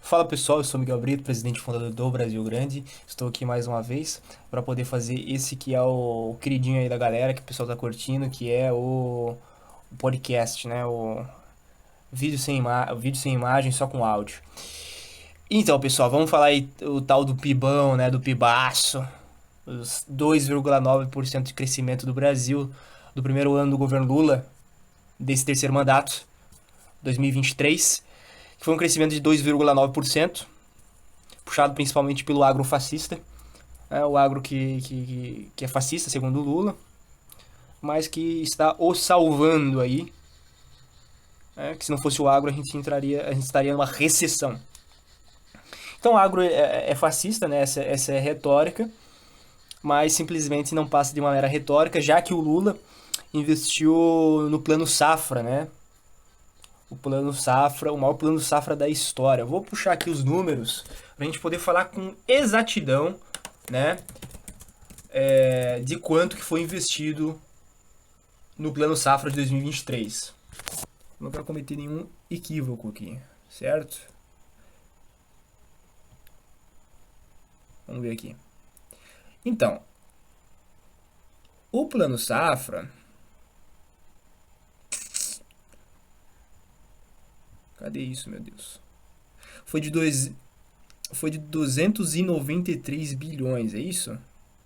Fala pessoal, eu sou Miguel Brito, presidente e fundador do Brasil Grande. Estou aqui mais uma vez para poder fazer esse que é o queridinho aí da galera, que o pessoal tá curtindo, que é o podcast, né? O vídeo sem imagem, só com áudio. Então, pessoal, vamos falar aí o tal do PIBão, né? Do PIBaço. Os 2,9% de crescimento do Brasil do primeiro ano do governo Lula, desse terceiro mandato, 2023, que foi um crescimento de 2,9%, puxado principalmente pelo agro fascista, o agro que é fascista, segundo o Lula, mas que está o salvando aí, que se não fosse o agro a gente estaria numa recessão. Então o agro é fascista, né? Essa é a retórica, mas simplesmente não passa de uma mera retórica, já que o Lula investiu no plano safra, né? O plano safra, o maior plano safra da história. Eu vou puxar aqui os números para a gente poder falar com exatidão, né, de quanto que foi investido no plano safra de 2023. Não quero cometer nenhum equívoco aqui, certo? Vamos ver aqui. Então, o plano safra, cadê isso, meu Deus? Foi de 293 bilhões, é isso?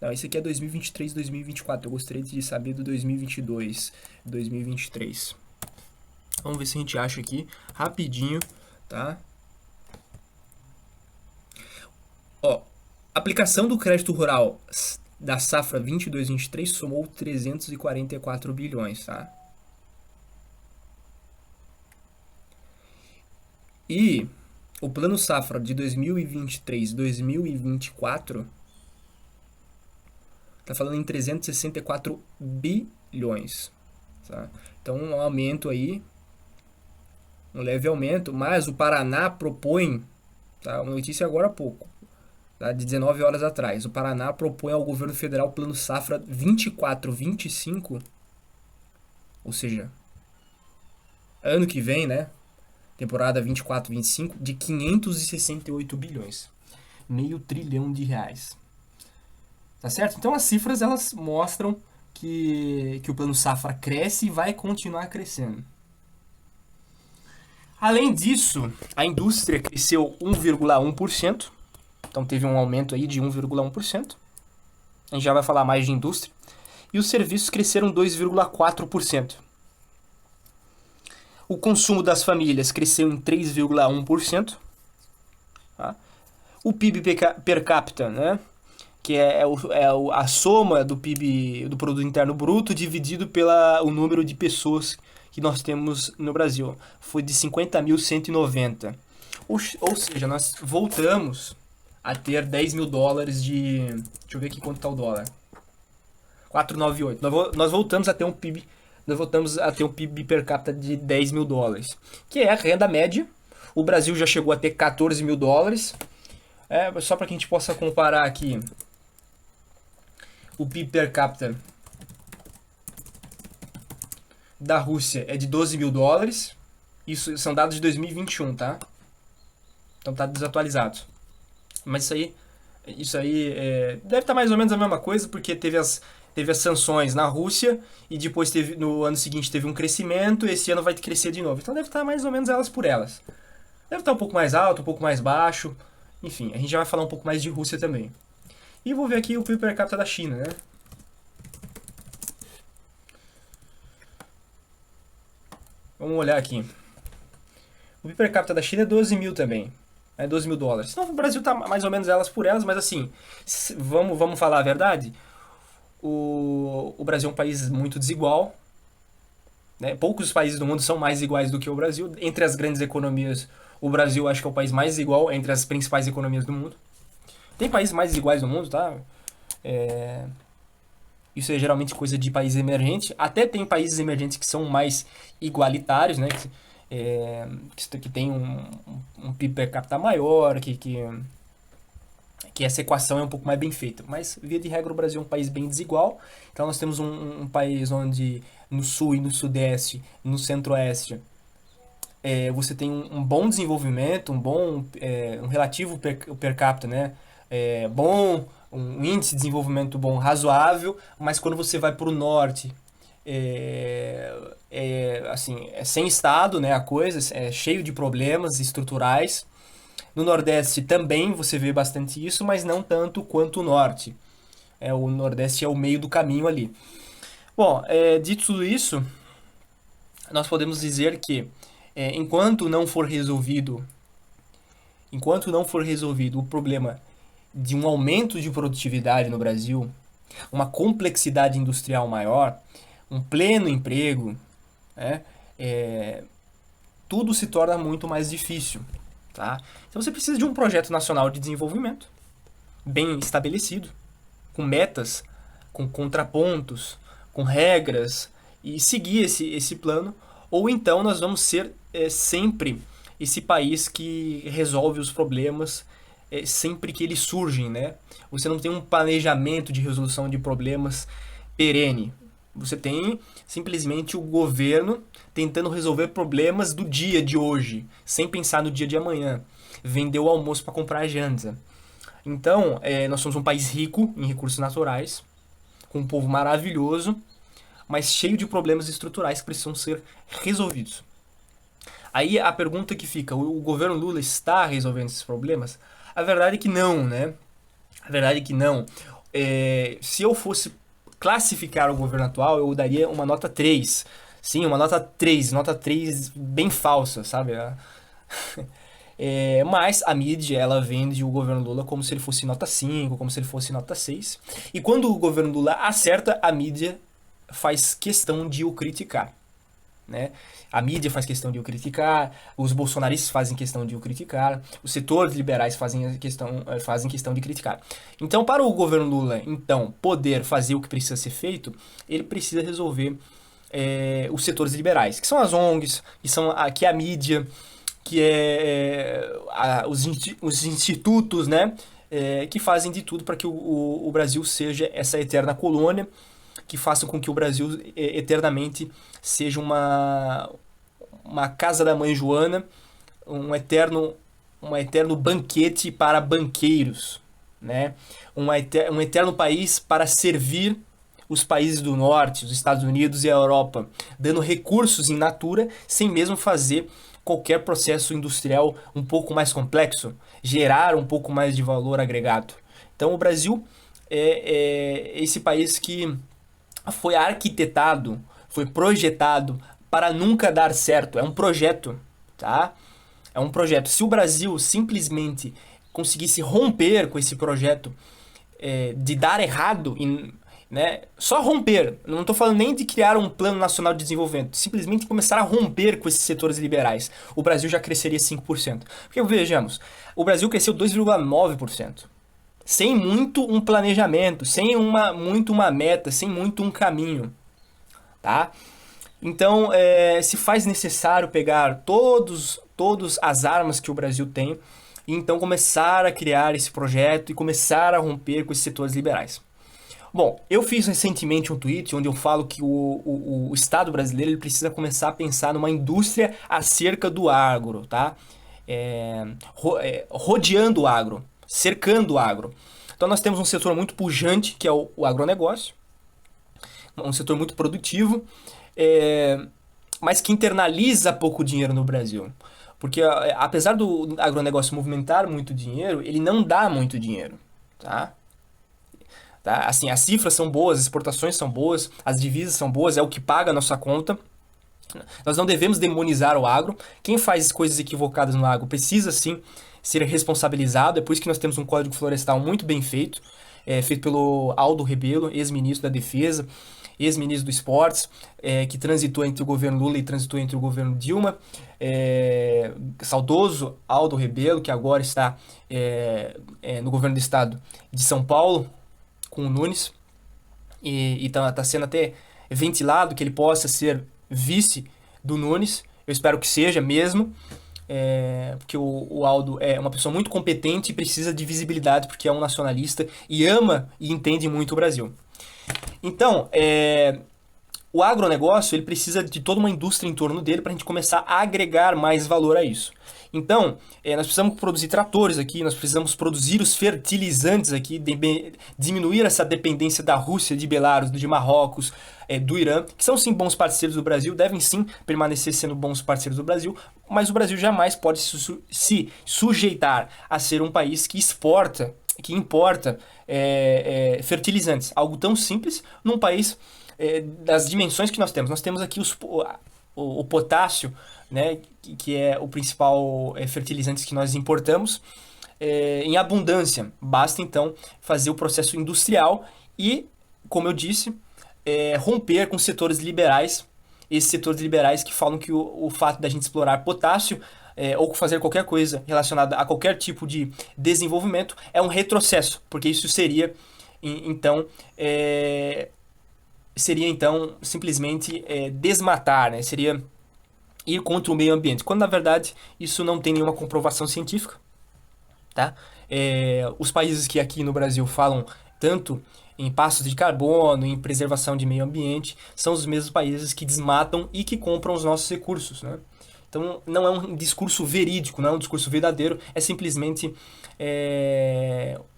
Não, esse aqui é 2023, 2024. Eu gostaria de saber do 2022, 2023. Vamos ver se a gente acha aqui rapidinho, tá? Ó, aplicação do crédito rural da safra 22/23 somou 344 bilhões, tá? E o plano safra de 2023-2024 tá falando em 364 bilhões, tá? Então um aumento aí, um leve aumento, mas o Paraná propõe, tá? Uma notícia agora há pouco, tá? De 19 horas atrás, o Paraná propõe ao governo federal plano safra 24/25, ou seja, ano que vem, né? Temporada 24/25, de 568 bilhões. Meio trilhão de reais. Tá certo? Então as cifras elas mostram que o plano safra cresce e vai continuar crescendo. Além disso, a indústria cresceu 1,1%. Então teve um aumento aí de 1,1%. A gente já vai falar mais de indústria. E os serviços cresceram 2,4%. O consumo das famílias cresceu em 3,1%. Tá? O PIB per capita, né? Que a soma do PIB, do Produto Interno Bruto, dividido pelo número de pessoas que nós temos no Brasil. Foi de 50.190. Ou seja, nós voltamos a ter 10 mil dólares de... Deixa eu ver aqui quanto está o dólar. 498. Nós voltamos a ter um PIB... Nós voltamos a ter um PIB per capita de 10 mil dólares, que é a renda média. O Brasil já chegou a ter 14 mil dólares. Só para que a gente possa comparar aqui, o PIB per capita da Rússia é de 12 mil dólares. Isso são dados de 2021, tá? Então tá desatualizado. Mas isso aí deve estar mais ou menos a mesma coisa, porque teve as sanções na Rússia e depois no ano seguinte teve um crescimento, e esse ano vai crescer de novo. Então deve estar mais ou menos elas por elas. Deve estar um pouco mais alto, um pouco mais baixo. Enfim, a gente já vai falar um pouco mais de Rússia também. E vou ver aqui o PIB per capita da China, né? Vamos olhar aqui. O PIB per capita da China é 12 mil também. 12 mil dólares. Então o Brasil tá mais ou menos elas por elas, mas assim, vamos falar a verdade? O Brasil é um país muito desigual. Né? Poucos países do mundo são mais iguais do que o Brasil. Entre as grandes economias, o Brasil acho que é o país mais igual entre as principais economias do mundo. Tem países mais iguais do mundo, tá? Isso é geralmente coisa de país emergente. Até tem países emergentes que são mais igualitários, né? Que tem um PIB per capita maior, que essa equação é um pouco mais bem feita. Mas, via de regra, o Brasil é um país bem desigual. Então, nós temos um país onde no sul e no sudeste, no centro-oeste, você tem um bom desenvolvimento, um relativo per capita, né? Bom, um índice de desenvolvimento bom, razoável, mas quando você vai para o norte, assim, sem estado, né? A coisa é cheio de problemas estruturais. No Nordeste também você vê bastante isso, mas não tanto quanto o Norte. O Nordeste é o meio do caminho ali. Bom, dito tudo isso, nós podemos dizer que enquanto não for resolvido, o problema de um aumento de produtividade no Brasil, uma complexidade industrial maior, um pleno emprego, né, tudo se torna muito mais difícil. Tá? Então você precisa de um projeto nacional de desenvolvimento bem estabelecido, com metas, com contrapontos, com regras, e seguir esse plano, ou então nós vamos ser sempre esse país que resolve os problemas sempre que eles surgem, né? Você não tem um planejamento de resolução de problemas perene. Você tem simplesmente o governo tentando resolver problemas do dia de hoje, sem pensar no dia de amanhã. Vender o almoço para comprar a janta. Então, nós somos um país rico em recursos naturais, com um povo maravilhoso, mas cheio de problemas estruturais que precisam ser resolvidos. Aí a pergunta que fica, o governo Lula está resolvendo esses problemas? A verdade é que não, né? A verdade é que não. Se eu fosse classificar o governo atual, eu daria uma nota 3. Sim, uma nota 3. Nota 3 bem falsa, sabe? Mas a mídia, ela vende o governo Lula como se ele fosse nota 5, como se ele fosse nota 6. E quando o governo Lula acerta, a mídia faz questão de o criticar, né? A mídia faz questão de o criticar, os bolsonaristas fazem questão de o criticar, os setores liberais fazem questão de criticar. Então, para o governo Lula, então, poder fazer o que precisa ser feito, ele precisa resolver os setores liberais, que são as ONGs, que é a mídia, que os institutos, né, que fazem de tudo para que o Brasil seja essa eterna colônia, que façam com que o Brasil eternamente seja uma casa da mãe Joana, um eterno banquete para banqueiros, né? Um eterno país para servir os países do norte, os Estados Unidos e a Europa, dando recursos em natura, sem mesmo fazer qualquer processo industrial um pouco mais complexo, gerar um pouco mais de valor agregado. Então o Brasil é esse país que foi arquitetado, foi projetado para nunca dar certo. É um projeto, tá? É um projeto. Se o Brasil simplesmente conseguisse romper com esse projeto de dar errado, né? Só romper, não estou falando nem de criar um plano nacional de desenvolvimento, simplesmente começar a romper com esses setores liberais, o Brasil já cresceria 5%. Porque vejamos, o Brasil cresceu 2,9%. Sem muito um planejamento, sem muito uma meta, sem muito um caminho, tá? Então, se faz necessário pegar todas as armas que o Brasil tem e então começar a criar esse projeto e começar a romper com esses setores liberais. Bom, eu fiz recentemente um tweet onde eu falo que o Estado brasileiro ele precisa começar a pensar numa indústria acerca do agro, tá? Rodeando o agro, cercando o agro. Então nós temos um setor muito pujante, que é o agronegócio, um setor muito produtivo, mas que internaliza pouco dinheiro no Brasil. Porque apesar do agronegócio movimentar muito dinheiro, ele não dá muito dinheiro, tá? Assim, as cifras são boas, as exportações são boas, as divisas são boas, é o que paga a nossa conta. Nós não devemos demonizar o agro. Quem faz coisas equivocadas no agro precisa sim ser responsabilizado. É por isso que nós temos um Código Florestal muito bem feito, feito pelo Aldo Rebelo, ex-ministro da Defesa, ex-ministro do Esportes, que transitou entre o governo Lula e transitou entre o governo Dilma. Saudoso Aldo Rebelo, que agora está no governo do estado de São Paulo, com o Nunes, e tá sendo até ventilado que ele possa ser vice do Nunes. Eu espero que seja mesmo, porque o Aldo é uma pessoa muito competente e precisa de visibilidade porque é um nacionalista e ama e entende muito o Brasil. Então, o agronegócio ele precisa de toda uma indústria em torno dele para a gente começar a agregar mais valor a isso. Então, nós precisamos produzir tratores aqui, nós precisamos produzir os fertilizantes aqui, diminuir essa dependência da Rússia, de Belarus, de Marrocos, do Irã, que são sim bons parceiros do Brasil, devem sim permanecer sendo bons parceiros do Brasil, mas o Brasil jamais pode se sujeitar a ser um país que importa fertilizantes. Algo tão simples num país das dimensões que nós temos. Nós temos aqui o potássio, né, que é o principal fertilizante que nós importamos, em abundância. Basta então fazer o processo industrial e, como eu disse, romper com setores liberais, esses setores liberais que falam que o fato da gente explorar potássio ou fazer qualquer coisa relacionada a qualquer tipo de desenvolvimento é um retrocesso, porque isso seria então simplesmente desmatar, né? Seria ir contra o meio ambiente, quando na verdade isso não tem nenhuma comprovação científica, tá? Os países que aqui no Brasil falam tanto em passos de carbono, em preservação de meio ambiente, são os mesmos países que desmatam e que compram os nossos recursos, né? Então não é um discurso verídico, não é um discurso verdadeiro, é simplesmente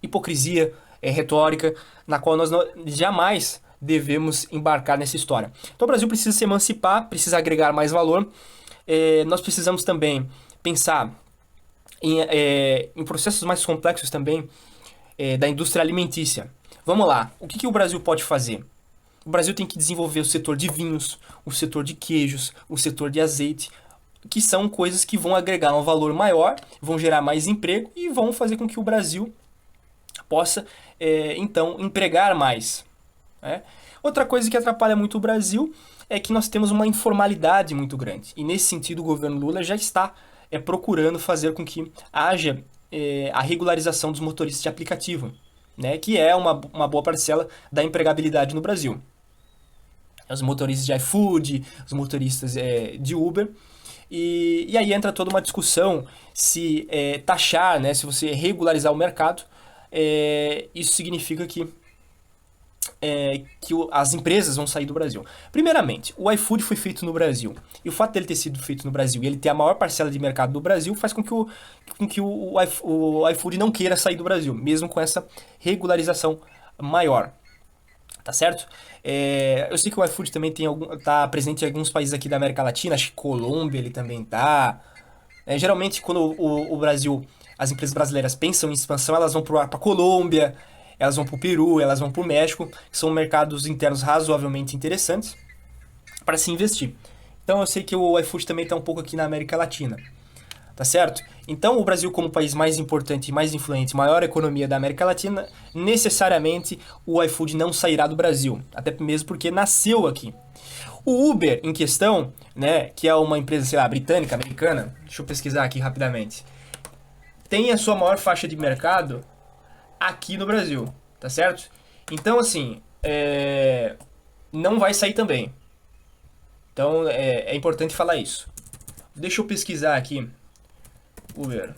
hipocrisia, retórica, na qual nós jamais devemos embarcar nessa história. Então o Brasil precisa se emancipar, precisa agregar mais valor. Nós precisamos também pensar em processos mais complexos também da indústria alimentícia. Vamos lá, o que o Brasil pode fazer? O Brasil tem que desenvolver o setor de vinhos, o setor de queijos, o setor de azeite, que são coisas que vão agregar um valor maior, vão gerar mais emprego e vão fazer com que o Brasil possa, então, empregar mais. Né? Outra coisa que atrapalha muito o Brasil é que nós temos uma informalidade muito grande. E nesse sentido o governo Lula já está procurando fazer com que haja a regularização dos motoristas de aplicativo, né? Que é uma boa parcela da empregabilidade no Brasil. Os motoristas de iFood, os motoristas de Uber. E aí entra toda uma discussão se taxar, né? Se você regularizar o mercado, isso significa que as empresas vão sair do Brasil. Primeiramente, o iFood foi feito no Brasil. E o fato dele ter sido feito no Brasil e ele ter a maior parcela de mercado do Brasil faz com que o iFood não queira sair do Brasil, mesmo com essa regularização maior. Tá certo? Eu sei que o iFood também tá presente em alguns países aqui da América Latina, acho que Colômbia ele também tá. Geralmente, quando o Brasil, as empresas brasileiras pensam em expansão, elas vão para Colômbia, elas vão para o Peru, elas vão para o México, que são mercados internos razoavelmente interessantes para se investir. Então eu sei que o iFood também está um pouco aqui na América Latina, tá certo? Então o Brasil, como o país mais importante, mais influente, maior economia da América Latina, necessariamente o iFood não sairá do Brasil, até mesmo porque nasceu aqui. O Uber em questão, né, que é uma empresa, sei lá, britânica, americana, deixa eu pesquisar aqui rapidamente, tem a sua maior faixa de mercado aqui no Brasil, tá certo? Então, assim, não vai sair também. Então, é importante falar isso. Deixa eu pesquisar aqui. Uber.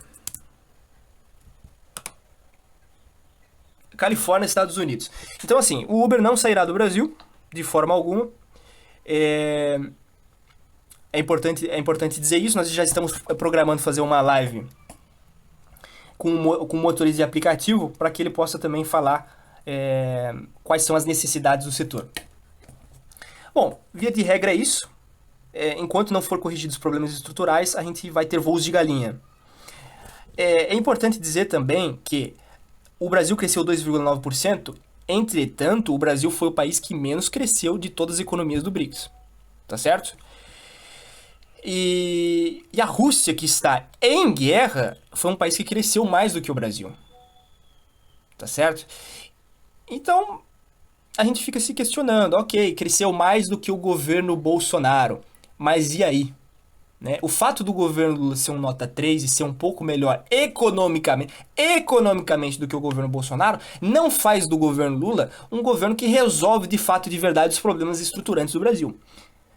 Califórnia, Estados Unidos. Então, assim, o Uber não sairá do Brasil, de forma alguma. É importante dizer isso. Nós já estamos programando fazer uma live com o motorista de aplicativo, para que ele possa também falar quais são as necessidades do setor. Bom, via de regra é isso. Enquanto não for corrigidos os problemas estruturais, a gente vai ter voos de galinha. É importante dizer também que o Brasil cresceu 2,9%, entretanto, o Brasil foi o país que menos cresceu de todas as economias do BRICS. Tá certo? E a Rússia, que está em guerra, foi um país que cresceu mais do que o Brasil. Tá certo? Então, a gente fica se questionando, ok, cresceu mais do que o governo Bolsonaro, mas e aí? Né? O fato do governo Lula ser um nota 3 e ser um pouco melhor economicamente do que o governo Bolsonaro, não faz do governo Lula um governo que resolve de fato e de verdade os problemas estruturantes do Brasil.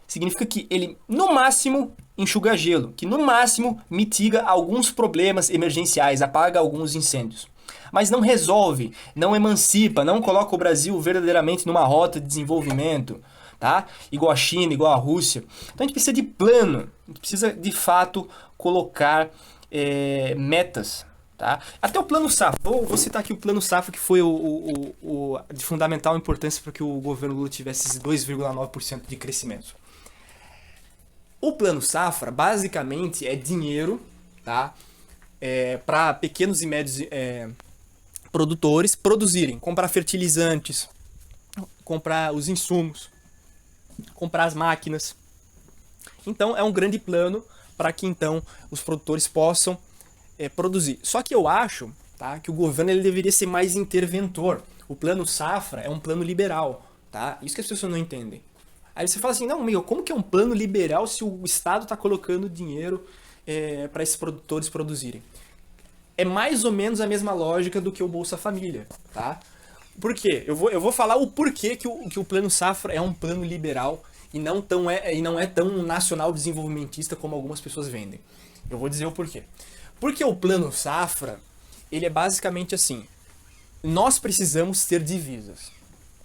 Significa que ele, no máximo, enxuga gelo, que no máximo mitiga alguns problemas emergenciais, apaga alguns incêndios. Mas não resolve, não emancipa, não coloca o Brasil verdadeiramente numa rota de desenvolvimento, tá? Igual a China, igual a Rússia. Então a gente precisa de plano, a gente precisa de fato colocar metas, tá? Até o Plano Safra, vou citar aqui o Plano Safra, que foi de fundamental importância para que o governo Lula tivesse esse 2,9% de crescimento. O Plano Safra, basicamente, é dinheiro, tá? Para pequenos e médios produtores produzirem, comprar fertilizantes, comprar os insumos, comprar as máquinas. Então, é um grande plano para que, então, os produtores possam produzir. Só que eu acho, tá, que o governo ele deveria ser mais interventor. O Plano Safra é um plano liberal, tá? Isso que as pessoas não entendem. Aí você fala assim, não, meu, como que é um plano liberal se o Estado está colocando dinheiro para esses produtores produzirem? É mais ou menos a mesma lógica do que o Bolsa Família, tá? Por quê? Eu vou falar o porquê que o Plano Safra é um plano liberal e não é tão nacional desenvolvimentista como algumas pessoas vendem. Eu vou dizer o porquê. Porque o Plano Safra, ele é basicamente assim, nós precisamos ter divisas.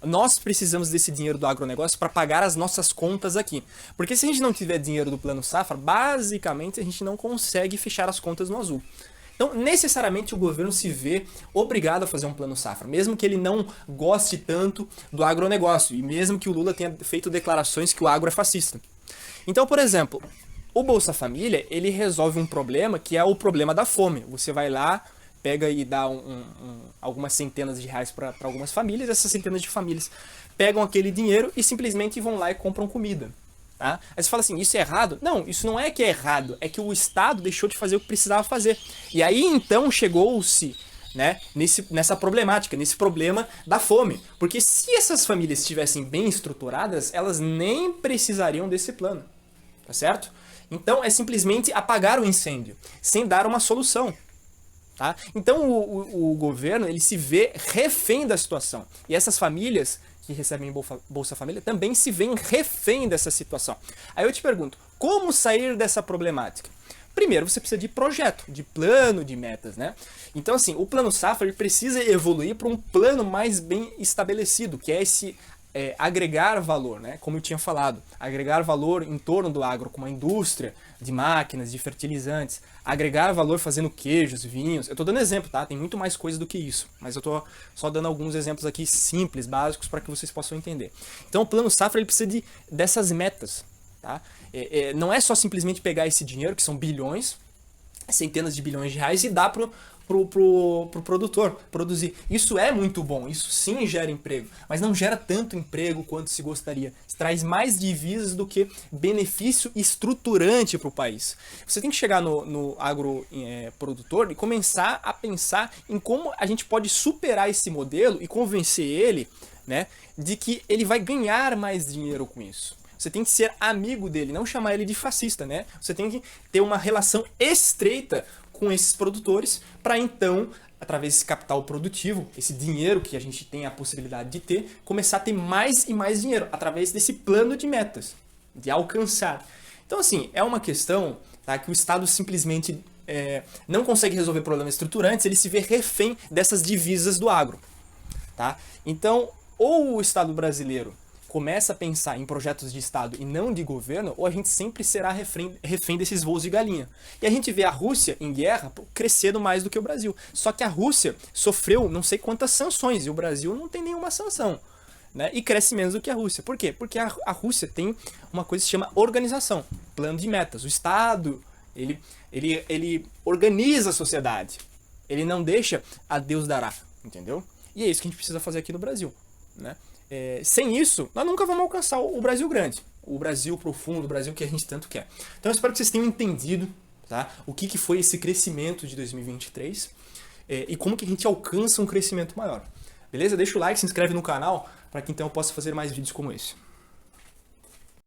Nós precisamos desse dinheiro do agronegócio para pagar as nossas contas aqui. Porque se a gente não tiver dinheiro do Plano Safra, basicamente a gente não consegue fechar as contas no azul. Então, necessariamente, o governo se vê obrigado a fazer um Plano Safra, mesmo que ele não goste tanto do agronegócio, e mesmo que o Lula tenha feito declarações que o agro é fascista. Então, por exemplo, o Bolsa Família, ele resolve um problema que é o problema da fome. Você vai lá, pega e dá algumas centenas de reais para algumas famílias, essas centenas de famílias pegam aquele dinheiro e simplesmente vão lá e compram comida. Tá? Aí você fala assim, isso é errado? Não, isso não é que é errado, é que o Estado deixou de fazer o que precisava fazer. E aí então chegou-se, né, nessa problemática, nesse problema da fome. Porque se essas famílias estivessem bem estruturadas, elas nem precisariam desse plano. Tá certo? Então é simplesmente apagar o incêndio, sem dar uma solução. Tá? Então o governo ele se vê refém da situação. E essas famílias que recebem Bolsa Família também se veem refém dessa situação. Aí eu te pergunto, como sair dessa problemática? Primeiro, você precisa de projeto, de plano, de metas, né? Então, assim, o Plano Safra ele precisa evoluir para um plano mais bem estabelecido, que é esse agregar valor, né? Como eu tinha falado, agregar valor em torno do agro, como a indústria de máquinas, de fertilizantes, agregar valor fazendo queijos, vinhos. Eu tô dando exemplo, tá? Tem muito mais coisa do que isso, mas eu tô só dando alguns exemplos aqui simples, básicos, para que vocês possam entender. Então, o Plano Safra ele precisa dessas metas, tá? Não é só simplesmente pegar esse dinheiro, que são bilhões, centenas de bilhões de reais, e dar pro produtor produzir. Isso é muito bom, isso sim gera emprego, mas não gera tanto emprego quanto se gostaria. Traz mais divisas do que benefício estruturante para o país. Você tem que chegar no agroprodutor e começar a pensar em como a gente pode superar esse modelo e convencer ele, né, de que ele vai ganhar mais dinheiro com isso. Você tem que ser amigo dele, não chamar ele de fascista, né? Você tem que ter uma relação estreita com esses produtores para então, através desse capital produtivo, esse dinheiro que a gente tem a possibilidade de ter, começar a ter mais e mais dinheiro através desse plano de metas, de alcançar. Então, assim, é uma questão, tá, que o Estado simplesmente não consegue resolver problemas estruturantes, ele se vê refém dessas divisas do agro. Tá? Então, ou o Estado brasileiro começa a pensar em projetos de Estado e não de governo, ou a gente sempre será refém desses voos de galinha. E a gente vê a Rússia em guerra crescendo mais do que o Brasil. Só que a Rússia sofreu não sei quantas sanções e o Brasil não tem nenhuma sanção. Né? E cresce menos do que a Rússia. Por quê? Porque a Rússia tem uma coisa que se chama organização, plano de metas. O Estado, ele organiza a sociedade. Ele não deixa a Deus dará, entendeu? E é isso que a gente precisa fazer aqui no Brasil, né? Sem isso, nós nunca vamos alcançar o Brasil grande, o Brasil profundo, o Brasil que a gente tanto quer. Então eu espero que vocês tenham entendido, tá, o que foi esse crescimento de 2023 e como que a gente alcança um crescimento maior. Beleza? Deixa o like, se inscreve no canal para que então eu possa fazer mais vídeos como esse.